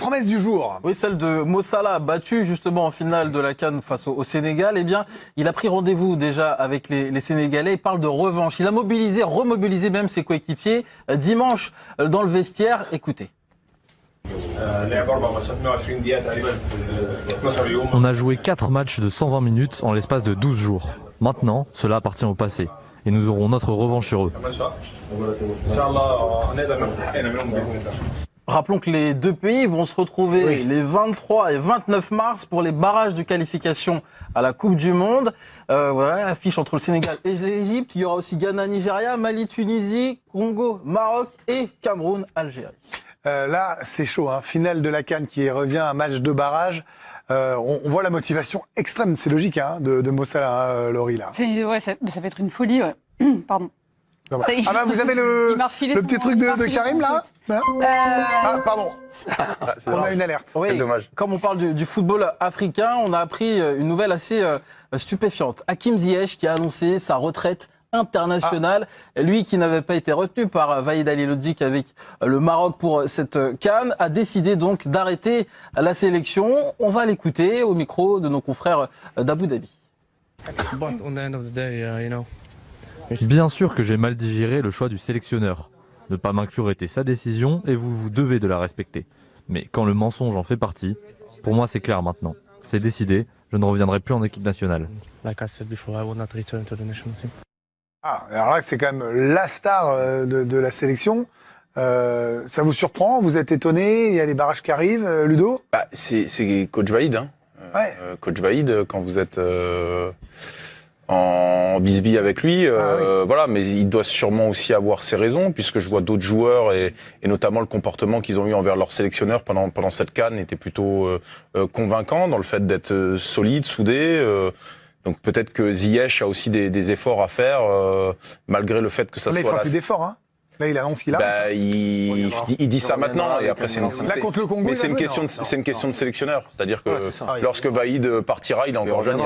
promesse du jour. Oui, celle de Mo Salah, battu justement en finale de la CAN face au Sénégal. Eh bien, il a pris rendez-vous déjà avec les Sénégalais. Il parle de revanche. Il a remobilisé même ses coéquipiers dimanche dans le vestiaire. Écoutez. On a joué 4 matchs de 120 minutes en l'espace de 12 jours. Maintenant, cela appartient au passé. Et nous aurons notre revanche sur eux. Rappelons que les deux pays vont se retrouver les 23 et 29 mars pour les barrages de qualification à la Coupe du Monde. Voilà, affiche entre le Sénégal et l'Égypte. Il y aura aussi Ghana, Nigeria, Mali, Tunisie, Congo, Maroc et Cameroun, Algérie. Là, c'est chaud. Hein. Finale de la CAN qui revient à match de barrage. On voit la motivation extrême, c'est logique, hein, de Mo Salah, Laurie, là. Ouais, ça va être une folie, ouais. Pardon. Ah bah vous avez le petit truc de Karim, là Ah, pardon. On a une alerte. Oui, c'est dommage. Comme on parle du football africain, on a appris une nouvelle assez stupéfiante. Hakim Ziyech qui a annoncé sa retraite internationale. Lui qui n'avait pas été retenu par Vahid Halilhodžić avec le Maroc pour cette CAN, a décidé donc d'arrêter la sélection. On va l'écouter au micro de nos confrères d'Abu Dhabi. Bien sûr que j'ai mal digéré le choix du sélectionneur. Ne pas m'inclure était sa décision et vous devez de la respecter. Mais quand le mensonge en fait partie, pour moi c'est clair maintenant. C'est décidé, je ne reviendrai plus en équipe nationale. Ah, alors là, c'est quand même la star de la sélection. Ça vous surprend? Vous êtes étonné? Il y a les barrages qui arrivent, Ludo? Bah, c'est coach Vahid. Hein. Ouais. Coach Vahid, quand vous êtes en bisbille avec lui, voilà, mais il doit sûrement aussi avoir ses raisons, puisque je vois d'autres joueurs et notamment le comportement qu'ils ont eu envers leur sélectionneur pendant cette CAN était plutôt convaincant dans le fait d'être solide, soudé. Donc peut-être que Ziyech a aussi des efforts à faire, malgré le fait que ça là, soit... il fera plus d'efforts, hein. Là, il annonce qu'il a. Bah, il dit ça maintenant, et après c'est une question de sélectionneur. C'est-à-dire que lorsque Vahid partira, il est encore jeune,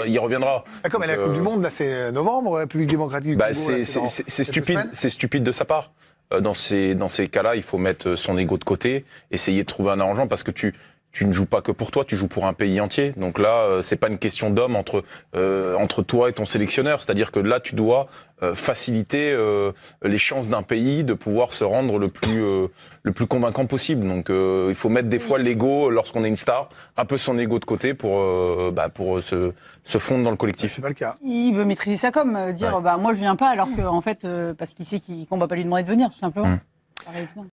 il reviendra. Comme à la Coupe du Monde, là c'est novembre, République démocratique du Congo. C'est stupide de sa part. Dans ces cas-là, il faut mettre son ego de côté, essayer de trouver un arrangement, parce que tu ne joues pas que pour toi, tu joues pour un pays entier. Donc là, c'est pas une question d'homme entre toi et ton sélectionneur. C'est-à-dire que là, tu dois faciliter les chances d'un pays de pouvoir se rendre le plus convaincant possible. Donc il faut mettre des fois l'ego, lorsqu'on est une star, un peu son ego de côté pour se fondre dans le collectif. C'est pas le cas. Il veut maîtriser ça comme dire moi je viens pas alors que en fait parce qu'il sait qu'on va pas lui demander de venir tout simplement. Ça arrive, non.